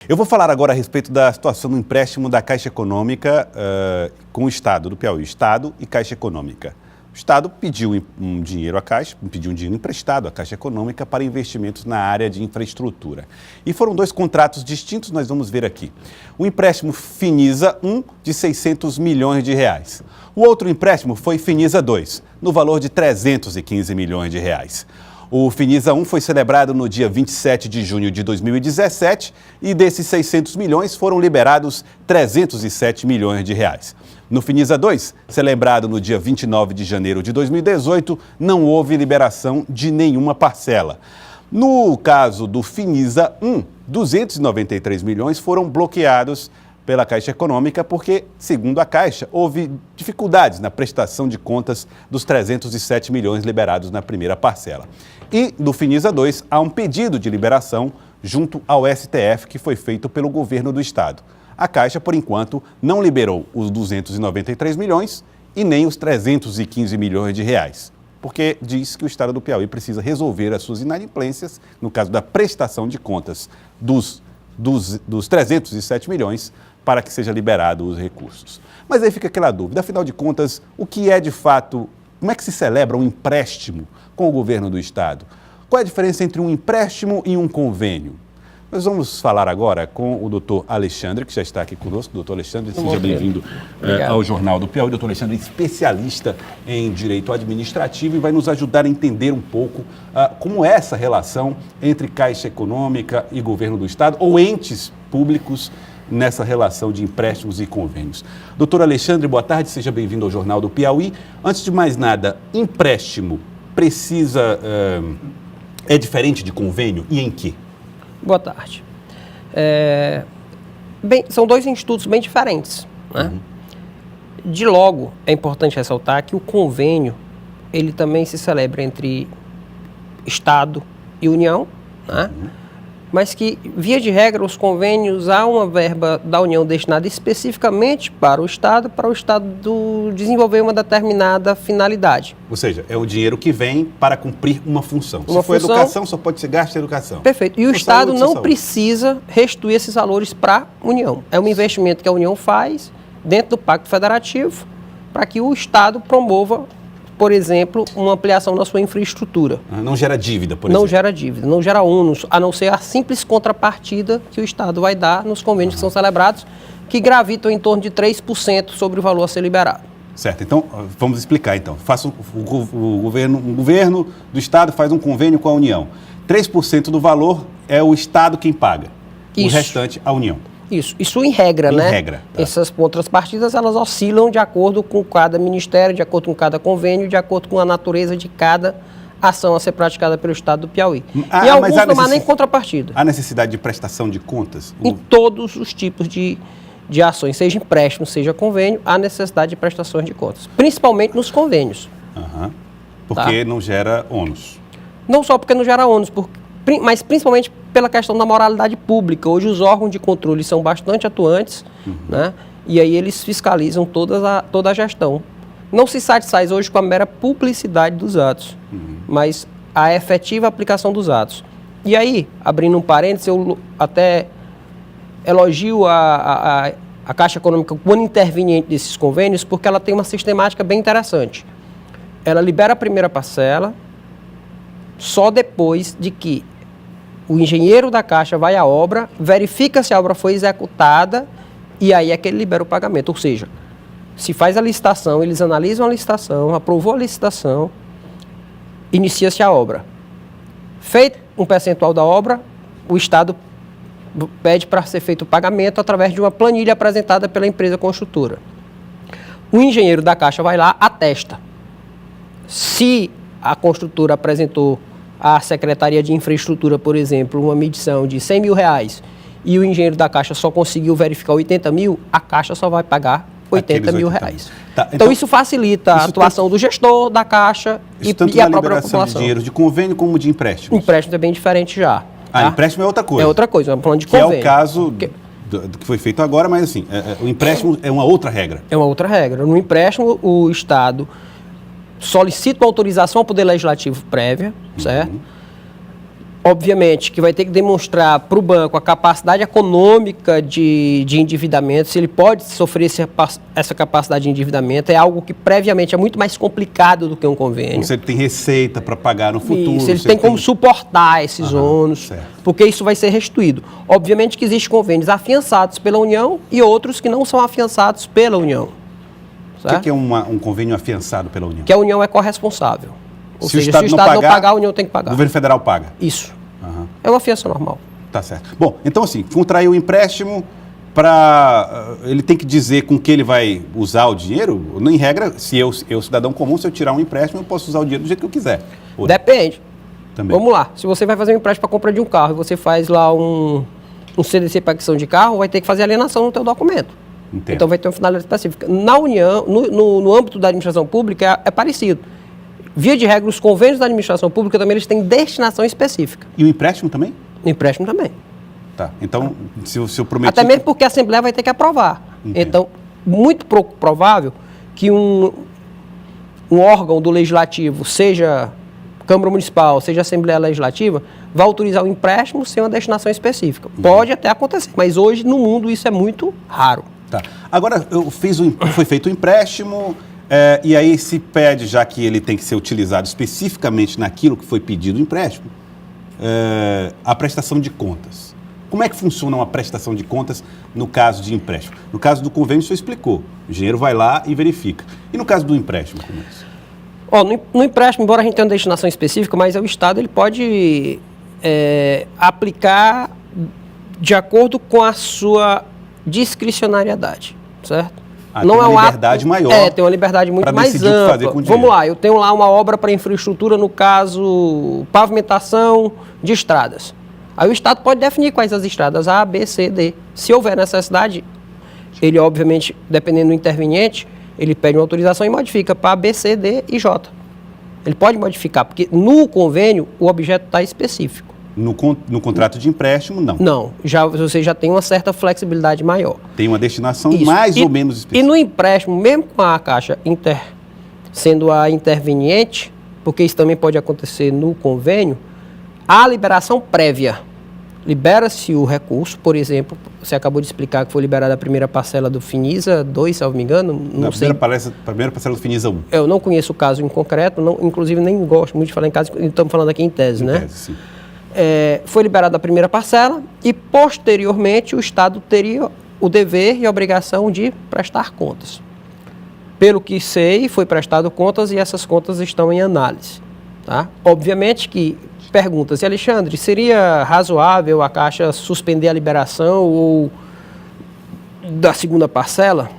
Eu vou falar agora a respeito da situação do empréstimo da Caixa Econômica com o Estado do Piauí, Estado e Caixa Econômica. O Estado pediu um dinheiro à Caixa, pediu um dinheiro emprestado à Caixa Econômica para investimentos na área de infraestrutura. E foram dois contratos distintos, nós vamos ver aqui. O empréstimo Finisa 1, de 600 milhões de reais. O outro empréstimo foi Finisa 2, no valor de 315 milhões de reais. O Finisa 1 foi celebrado no dia 27 de junho de 2017 e desses 600 milhões foram liberados 307 milhões de reais. No Finisa 2, celebrado no dia 29 de janeiro de 2018, não houve liberação de nenhuma parcela. No caso do Finisa 1, 293 milhões foram bloqueados pela Caixa Econômica porque, segundo a Caixa, houve dificuldades na prestação de contas dos 307 milhões liberados na primeira parcela. E no Finisa 2 há um pedido de liberação junto ao STF que foi feito pelo governo do estado. A Caixa, por enquanto, não liberou os 293 milhões e nem os 315 milhões de reais, porque diz que o estado do Piauí precisa resolver as suas inadimplências, no caso da prestação de contas dos 307 milhões, para que seja liberado os recursos. Mas aí fica aquela dúvida, afinal de contas, o que é de fato, como é que se celebra um empréstimo com o governo do estado? Qual é a diferença entre um empréstimo e um convênio? Nós vamos falar agora com o doutor Alexandre, que já está aqui conosco. Doutor Alexandre, seja bem-vindo ao Jornal do Piauí. Doutor Alexandre é especialista em direito administrativo e vai nos ajudar a entender um pouco como é essa relação entre Caixa Econômica e governo do estado, ou entes públicos nessa relação de empréstimos e convênios. Doutor Alexandre, boa tarde, seja bem-vindo ao Jornal do Piauí. Antes de mais nada, empréstimo é diferente de convênio e em quê? Boa tarde. São dois institutos bem diferentes, né? De logo, é importante ressaltar que o convênio, ele também se celebra entre Estado e União, né? Mas que, via de regra, os convênios, há uma verba da União destinada especificamente para o Estado desenvolver uma determinada finalidade. Ou seja, é o dinheiro que vem para cumprir uma função. Se for educação, só pode ser gasto em educação. Perfeito. E o Estado não precisa restituir esses valores para a União. É um investimento que a União faz dentro do Pacto Federativo para que o Estado promova, por exemplo, uma ampliação da sua infraestrutura. Não gera dívida, por exemplo? Não gera dívida, não gera ônus, a não ser a simples contrapartida que o Estado vai dar nos convênios que são celebrados, que gravitam em torno de 3% sobre o valor a ser liberado. Certo, então vamos explicar então. O governo do Estado faz um convênio com a União. 3% do valor é o Estado quem paga, o restante a União. Isso em regra, né? Em regra. Tá. Essas contrapartidas, elas oscilam de acordo com cada ministério, de acordo com cada convênio, de acordo com a natureza de cada ação a ser praticada pelo Estado do Piauí. E alguns não há nem contrapartida. Há necessidade de prestação de contas? Em todos os tipos de ações, seja empréstimo, seja convênio, há necessidade de prestações de contas. Principalmente nos convênios. Porque não gera ônus. Não só porque não gera ônus, mas principalmente pela questão da moralidade pública. Hoje os órgãos de controle são bastante atuantes, né? E aí eles fiscalizam toda a gestão. Não se satisfaz hoje com a mera publicidade dos atos, mas a efetiva aplicação dos atos. E aí, abrindo um parênteses, eu até elogio a Caixa Econômica quando interveniente desses convênios, porque ela tem uma sistemática bem interessante. Ela libera a primeira parcela só depois de que o engenheiro da Caixa vai à obra, verifica se a obra foi executada e aí é que ele libera o pagamento. Ou seja, se faz a licitação, eles analisam a licitação, aprovou a licitação, inicia-se a obra. Feito um percentual da obra, o Estado pede para ser feito o pagamento através de uma planilha apresentada pela empresa construtora. O engenheiro da Caixa vai lá, atesta. Se a construtora apresentou à Secretaria de Infraestrutura, por exemplo, uma medição de R$100 mil e o engenheiro da Caixa só conseguiu verificar 80 mil, a Caixa só vai pagar 80 mil reais. Tá, então isso facilita a atuação do gestor da Caixa e a própria população. De dinheiro de convênio como de empréstimo? Empréstimo é bem diferente já. Tá? Empréstimo é outra coisa. É outra coisa, falando de convênio. Que é o caso do que foi feito agora, mas assim, o empréstimo é uma outra regra. É uma outra regra. No empréstimo, o Estado solicita uma autorização ao Poder Legislativo prévia, certo? Obviamente que vai ter que demonstrar para o banco a capacidade econômica de endividamento, se ele pode sofrer essa capacidade de endividamento, é algo que previamente é muito mais complicado do que um convênio. Se ele tem receita para pagar no futuro. Isso, ele tem como suportar esses ônus, porque isso vai ser restituído. Obviamente que existem convênios afiançados pela União e outros que não são afiançados pela União. O que é um convênio afiançado pela União? Que a União é corresponsável. Ou se seja, o Estado não pagar, a União tem que pagar. O governo federal paga? Isso. É uma fiança normal. Tá certo. Bom, então assim, contrair o empréstimo para... ele tem que dizer com que ele vai usar o dinheiro? Em regra, se eu cidadão comum, se eu tirar um empréstimo, eu posso usar o dinheiro do jeito que eu quiser. Depende. Também. Vamos lá. Se você vai fazer um empréstimo para compra de um carro e você faz lá um CDC para aquisição de carro, vai ter que fazer alienação no teu documento. Entendo. Então vai ter uma finalidade específica. Na União, no âmbito da administração pública, é parecido. Via de regra, os convênios da administração pública também eles têm destação específica. E o empréstimo também? O empréstimo também. Tá. Então, se eu prometer... Até mesmo porque a Assembleia vai ter que aprovar. Entendo. Então, muito pouco provável que um órgão do Legislativo, seja Câmara Municipal, seja Assembleia Legislativa, vá autorizar o empréstimo sem uma destinação específica. Pode até acontecer, mas hoje no mundo isso é muito raro. Tá. Agora, foi feito o empréstimo... e aí se pede, já que ele tem que ser utilizado especificamente naquilo que foi pedido o empréstimo, a prestação de contas. Como é que funciona uma prestação de contas no caso de empréstimo? No caso do convênio, o senhor explicou. O engenheiro vai lá e verifica. E no caso do empréstimo, como é isso? No empréstimo, embora a gente tenha uma destinação específica, mas o Estado ele pode aplicar de acordo com a sua discricionariedade, certo? Não tem uma liberdade maior. Tem uma liberdade muito mais ampla. O que fazer com o dinheiro. Vamos lá, eu tenho lá uma obra para infraestrutura, no caso, pavimentação de estradas. Aí o Estado pode definir quais as estradas A, B, C, D. Se houver necessidade, ele, obviamente, dependendo do interveniente, ele pede uma autorização e modifica para B, C, D e J. Ele pode modificar, porque no convênio o objeto está específico. No contrato de empréstimo, não. Não, você já tem uma certa flexibilidade maior. Tem uma destinação mais ou menos específica. E no empréstimo, mesmo com a Caixa sendo a interveniente, porque isso também pode acontecer no convênio, há liberação prévia. Libera-se o recurso, por exemplo, você acabou de explicar que foi liberada a primeira parcela do Finisa 2, se eu não me engano. Não sei. Primeira parcela do Finisa 1. Eu não conheço o caso em concreto, inclusive nem gosto muito de falar em caso, estamos falando aqui em tese, né? Tese, sim. Foi liberada a primeira parcela e, posteriormente, o Estado teria o dever e a obrigação de prestar contas. Pelo que sei, foi prestado contas e essas contas estão em análise. Tá? Obviamente que, pergunta-se, Alexandre, seria razoável a Caixa suspender a liberação ou da segunda parcela?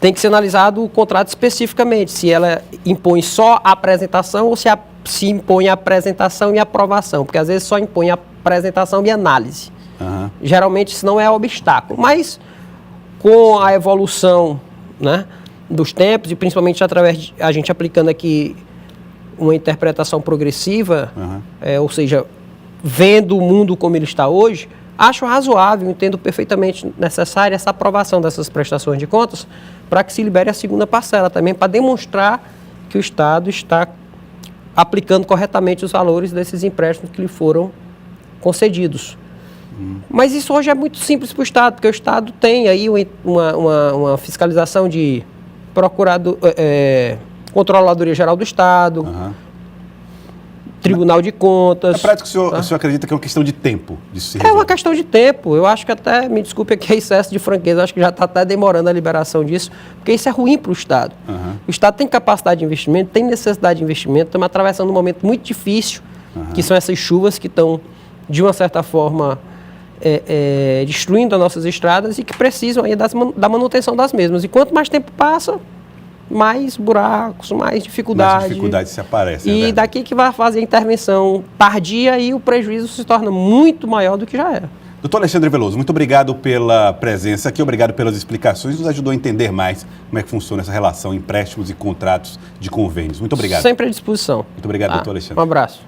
Tem que ser analisado o contrato especificamente, se ela impõe só a apresentação ou se impõe a apresentação e aprovação, porque às vezes só impõe a apresentação e análise. Uhum. Geralmente isso não é obstáculo, mas com a evolução, né, dos tempos e principalmente através de a gente aplicando aqui uma interpretação progressiva, ou seja, vendo o mundo como ele está hoje, acho razoável, entendo perfeitamente necessária essa aprovação dessas prestações de contas para que se libere a segunda parcela também, para demonstrar que o Estado está aplicando corretamente os valores desses empréstimos que lhe foram concedidos. Mas isso hoje é muito simples para o Estado, porque o Estado tem aí uma fiscalização de Controladoria Geral do Estado, Tribunal de Contas. Na prática, o senhor acredita que é uma questão de tempo? É uma questão de tempo. Eu acho que até, me desculpe aqui, é excesso de franqueza, acho que já está até demorando a liberação disso, porque isso é ruim para o Estado. O Estado tem capacidade de investimento, tem necessidade de investimento, estamos atravessando um momento muito difícil, que são essas chuvas que estão, de uma certa forma, destruindo as nossas estradas e que precisam aí da manutenção das mesmas. E quanto mais tempo passa, mais buracos, mais dificuldade. Mais dificuldades se aparecem. E daqui que vai fazer a intervenção tardia e o prejuízo se torna muito maior do que já era. Doutor Alexandre Veloso, muito obrigado pela presença aqui, obrigado pelas explicações, nos ajudou a entender mais como é que funciona essa relação empréstimos e contratos de convênios. Muito obrigado. Sempre à disposição. Muito obrigado, doutor Alexandre. Um abraço.